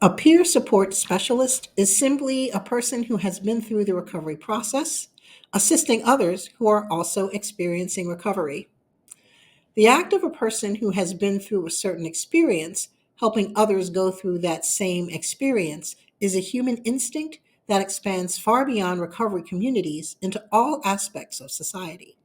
A peer support specialist is simply a person who has been through the recovery process, assisting others who are also experiencing recovery. The act of a person who has been through a certain experience, helping others go through that same experience, is a human instinct that expands far beyond recovery communities into all aspects of society.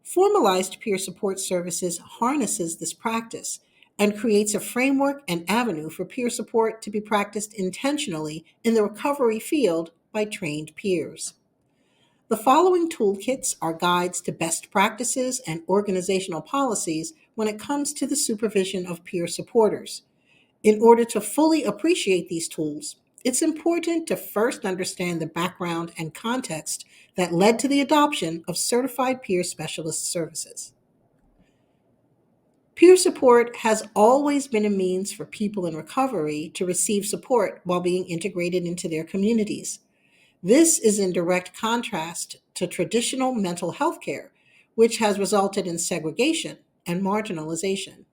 Formalized peer support services harnesses this practice and creates a framework and avenue for peer support to be practiced intentionally in the recovery field by trained peers. The following toolkits are guides to best practices and organizational policies when it comes to the supervision of peer supporters. In order to fully appreciate these tools, it's important to first understand the background and context that led to the adoption of certified peer specialist services. Peer support has always been a means for people in recovery to receive support while being integrated into their communities. This is in direct contrast to traditional mental health care, which has resulted in segregation and marginalization.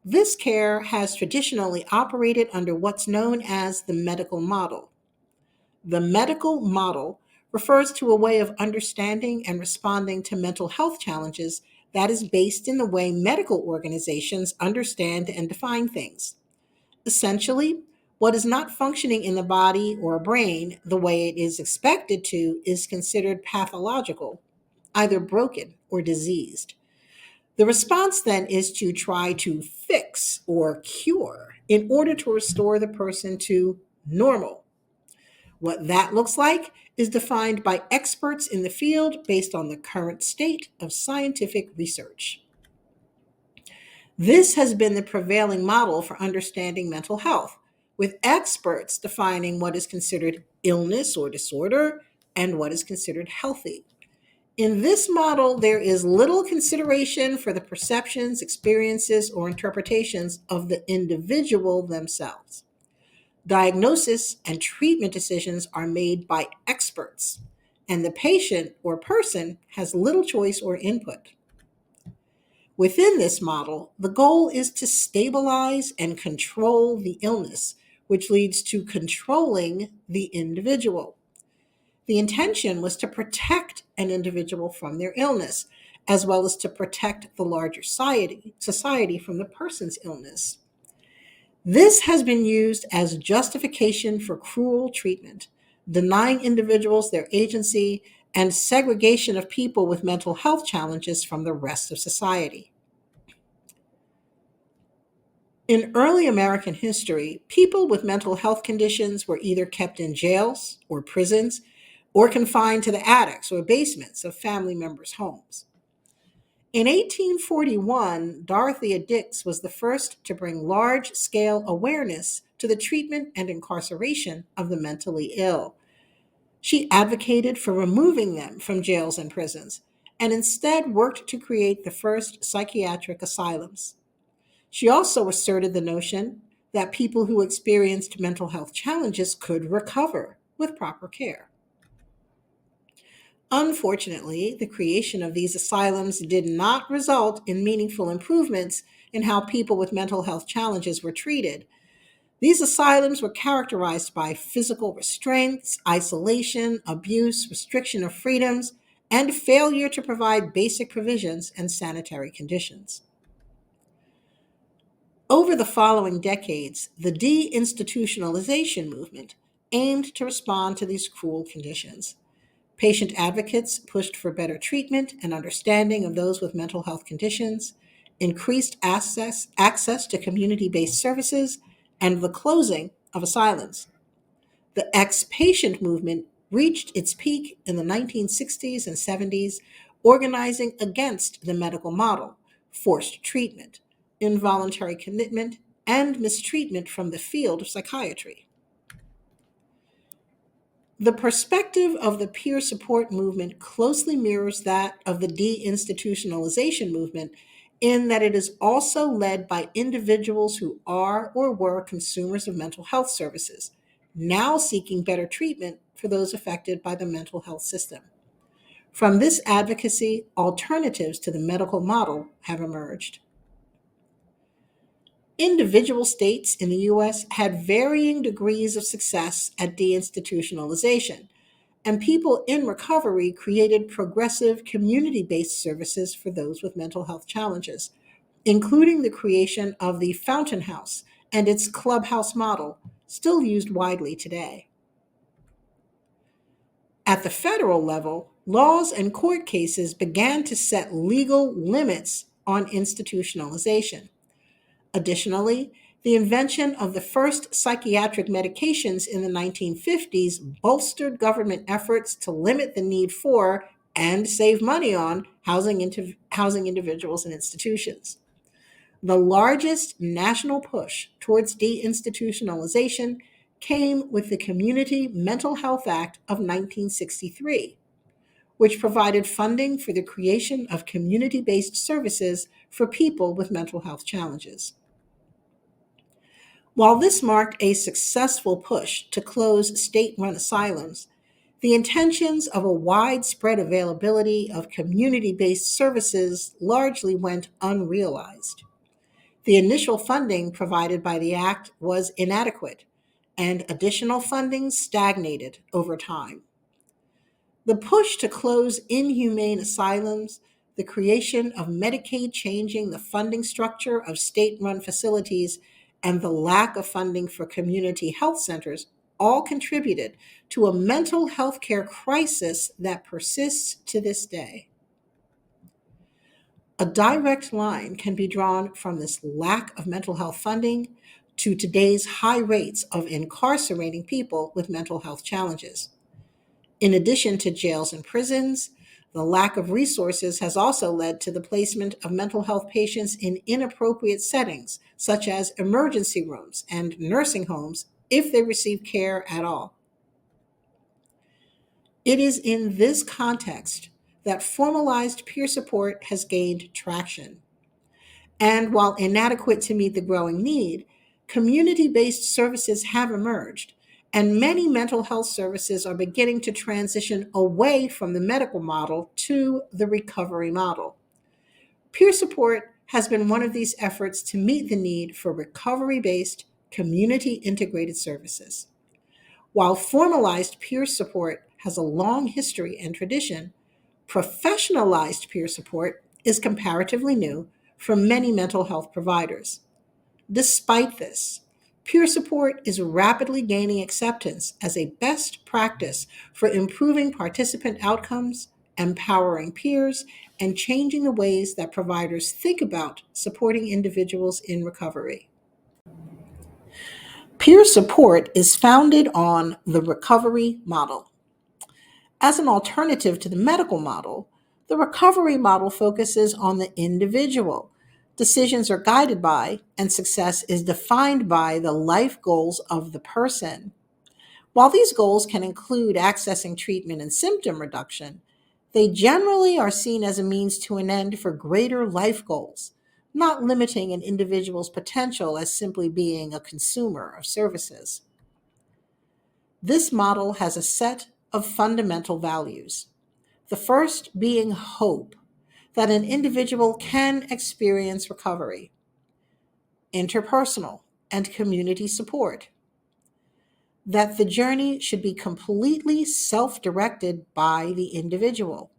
This care has traditionally operated under what's known as the medical model. The medical model refers to a way of understanding and responding to mental health challenges that is based in the way medical organizations understand and define things. Essentially, what is not functioning in the body or brain the way it is expected to is considered pathological, either broken or diseased. The response then is to try to fix or cure in order to restore the person to normal. What that looks like is defined by experts in the field based on the current state of scientific research. This has been the prevailing model for understanding mental health, with experts defining what is considered illness or disorder and what is considered healthy. In this model, there is little consideration for the perceptions, experiences, or interpretations of the individual themselves. Diagnosis and treatment decisions are made by experts, and the patient or person has little choice or input. Within this model, the goal is to stabilize and control the illness, which leads to controlling the individual. The intention was to protect an individual from their illness, as well as to protect the larger society from the person's illness. This has been used as justification for cruel treatment, denying individuals their agency, and segregation of people with mental health challenges from the rest of society. In early American history, people with mental health conditions were either kept in jails or prisons or confined to the attics or basements of family members' homes. In 1841, Dorothea Dix was the first to bring large scale awareness to the treatment and incarceration of the mentally ill. She advocated for removing them from jails and prisons and instead worked to create the first psychiatric asylums. She also asserted the notion that people who experienced mental health challenges could recover with proper care. Unfortunately, the creation of these asylums did not result in meaningful improvements in how people with mental health challenges were treated. These asylums were characterized by physical restraints, isolation, abuse, restriction of freedoms, and failure to provide basic provisions and sanitary conditions. Over the following decades, the deinstitutionalization movement aimed to respond to these cruel conditions. Patient advocates pushed for better treatment and understanding of those with mental health conditions, increased access to community based services, and the closing of asylums. The ex patient movement reached its peak in the 1960s and 70s, organizing against the medical model, forced treatment, involuntary commitment, and mistreatment from the field of psychiatry. The perspective of the peer support movement closely mirrors that of the deinstitutionalization movement in that it is also led by individuals who are or were consumers of mental health services, now seeking better treatment for those affected by the mental health system. From this advocacy, alternatives to the medical model have emerged. Individual states in the US had varying degrees of success at deinstitutionalization, and people in recovery created progressive community based services for those with mental health challenges, including the creation of the Fountain House and its clubhouse model, still used widely today. At the federal level, laws and court cases began to set legal limits on institutionalization. Additionally, the invention of the first psychiatric medications in the 1950s bolstered government efforts to limit the need for and save money on housing individuals in institutions. The largest national push towards deinstitutionalization came with the Community Mental Health Act of 1963, which provided funding for the creation of community based services for people with mental health challenges. While this marked a successful push to close state run asylums, the intentions of a widespread availability of community based services largely went unrealized. The initial funding provided by the Act was inadequate, and additional funding stagnated over time. The push to close inhumane asylums, the creation of Medicaid changing the funding structure of state run facilities, and the lack of funding for community health centers all contributed to a mental health care crisis that persists to this day. A direct line can be drawn from this lack of mental health funding to today's high rates of incarcerating people with mental health challenges. In addition to jails and prisons, the lack of resources has also led to the placement of mental health patients in inappropriate settings, such as emergency rooms and nursing homes, if they receive care at all. It is in this context that formalized peer support has gained traction. And while inadequate to meet the growing need, community based services have emerged, and many mental health services are beginning to transition away from the medical model to the recovery model. Peer support has been one of these efforts to meet the need for recovery based, community integrated services. While formalized peer support has a long history and tradition, professionalized peer support is comparatively new for many mental health providers. Despite this, peer support is rapidly gaining acceptance as a best practice for improving participant outcomes, empowering peers, and changing the ways that providers think about supporting individuals in recovery. Peer support is founded on the recovery model. As an alternative to the medical model, the recovery model focuses on the individual. Decisions are guided by, and success is defined by, the life goals of the person. While these goals can include accessing treatment and symptom reduction, they generally are seen as a means to an end for greater life goals, not limiting an individual's potential as simply being a consumer of services. This model has a set of fundamental values. The first being hope, that an individual can experience recovery, interpersonal and community support, that the journey should be completely self directed by the individual,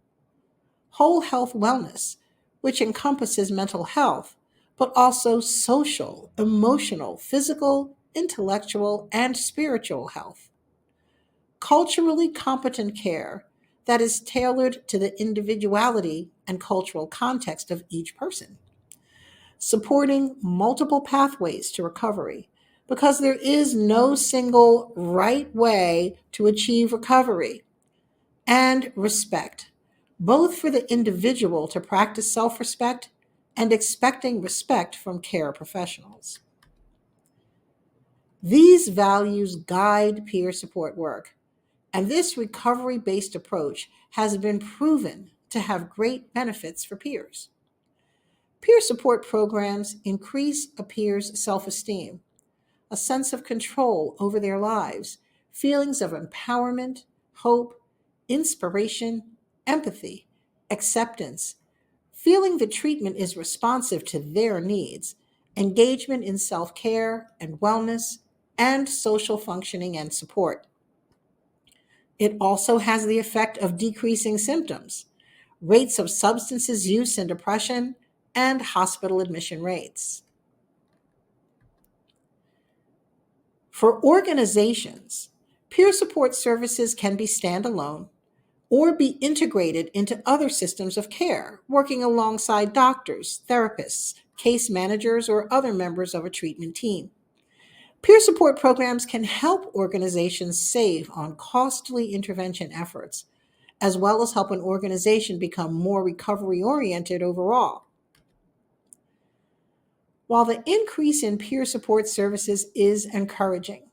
whole health wellness, which encompasses mental health, but also social, emotional, physical, intellectual, and spiritual health, culturally competent care that is tailored to the individuality and cultural context of each person, supporting multiple pathways to recovery because there is no single right way to achieve recovery, and respect, both for the individual to practice self respect and expecting respect from care professionals. These values guide peer support work, and this recovery based approach has been proven to have great benefits for peers. Peer support programs increase a peer's self esteem, a sense of control over their lives, feelings of empowerment, hope, inspiration, empathy, acceptance, feeling the treatment is responsive to their needs, engagement in self-care and wellness, and social functioning and support. It also has the effect of decreasing symptoms, rates of substances use and depression, and hospital admission rates. For organizations, peer support services can be standalone or be integrated into other systems of care, working alongside doctors, therapists, case managers, or other members of a treatment team. Peer support programs can help organizations save on costly intervention efforts, as well as help an organization become more recovery oriented overall. While the increase in peer support services is encouraging,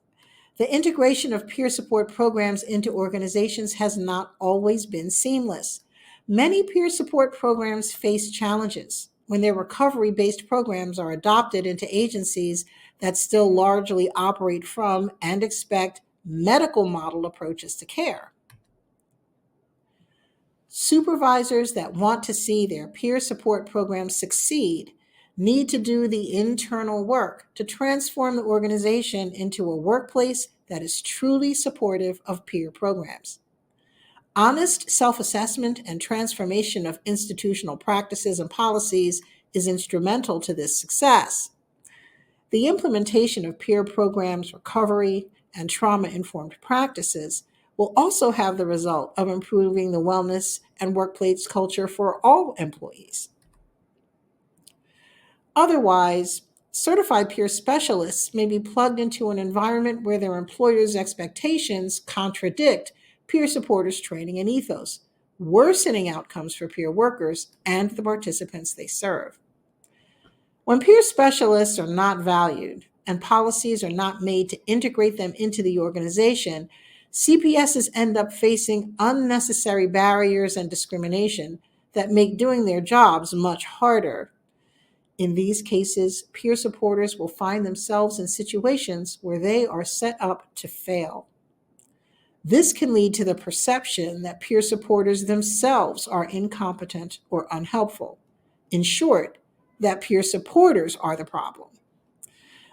the integration of peer support programs into organizations has not always been seamless. Many peer support programs face challenges when their recovery based programs are adopted into agencies that still largely operate from and expect medical model approaches to care. Supervisors that want to see their peer support programs succeed need to do the internal work to transform the organization into a workplace that is truly supportive of peer programs. Honest self assessment and transformation of institutional practices and policies is instrumental to this success. The implementation of peer programs, recovery, and trauma informed practices will also have the result of improving the wellness and workplace culture for all employees. Otherwise, certified peer specialists may be plugged into an environment where their employer's expectations contradict peer supporters' training and ethos, worsening outcomes for peer workers and the participants they serve. When peer specialists are not valued and policies are not made to integrate them into the organization, CPSs end up facing unnecessary barriers and discrimination that make doing their jobs much harder. In these cases, peer supporters will find themselves in situations where they are set up to fail. This can lead to the perception that peer supporters themselves are incompetent or unhelpful. In short, that peer supporters are the problem.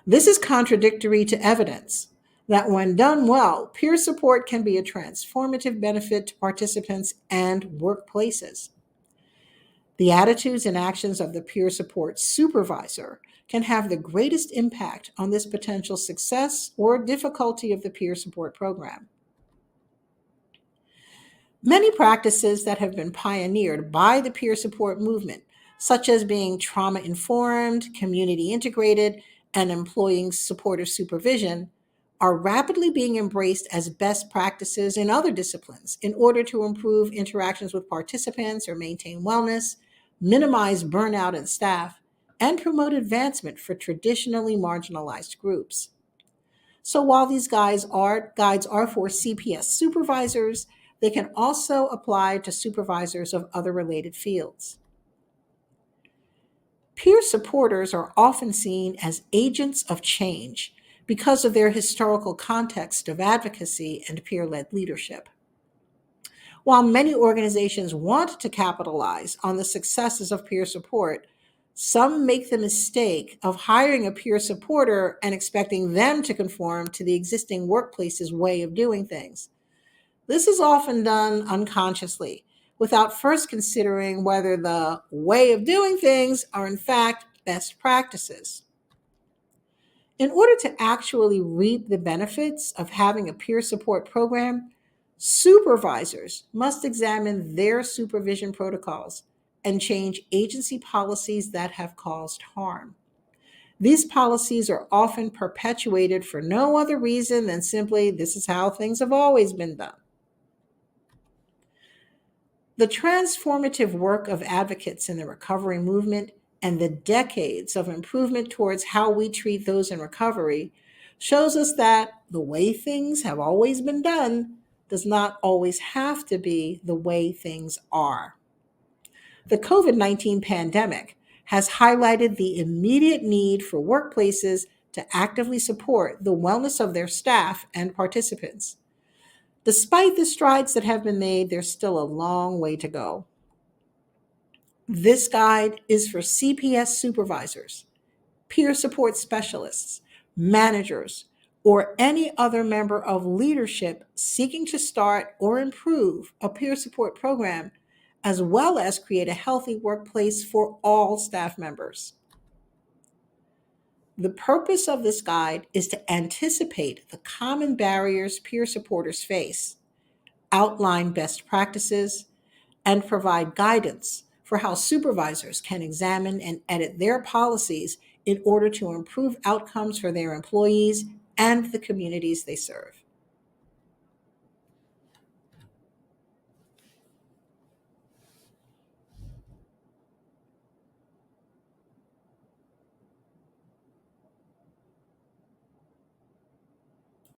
This is contradictory to evidence that when done well, peer support can be a transformative benefit to participants and workplaces. The attitudes and actions of the peer support supervisor can have the greatest impact on this potential success or difficulty of the peer support program. Many practices that have been pioneered by the peer support movement, such as being trauma informed, community integrated, and employing supportive supervision, are rapidly being embraced as best practices in other disciplines in order to improve interactions with participants or maintain wellness, minimize burnout in staff, and promote advancement for traditionally marginalized groups. So while these guides are for CPS supervisors, they can also apply to supervisors of other related fields. Peer supporters are often seen as agents of change because of their historical context of advocacy and peer led leadership. While many organizations want to capitalize on the successes of peer support, some make the mistake of hiring a peer supporter and expecting them to conform to the existing workplace's way of doing things. This is often done unconsciously, without first considering whether the way of doing things are in fact best practices. In order to actually reap the benefits of having a peer support program, supervisors must examine their supervision protocols and change agency policies that have caused harm. These policies are often perpetuated for no other reason than simply this is how things have always been done. The transformative work of advocates in the recovery movement and the decades of improvement towards how we treat those in recovery shows us that the way things have always been done does not always have to be the way things are. The COVID-19 pandemic has highlighted the immediate need for workplaces to actively support the wellness of their staff and participants. Despite the strides that have been made, there's still a long way to go. This guide is for CPS supervisors peer support specialists, managers, or any other member of leadership seeking to start or improve a peer support program, as well as create a healthy workplace for all staff members. The purpose of this guide is to anticipate the common barriers peer supporters face, outline best practices, and provide guidance for how supervisors can examine and edit their policies in order to improve outcomes for their employees and the communities they serve.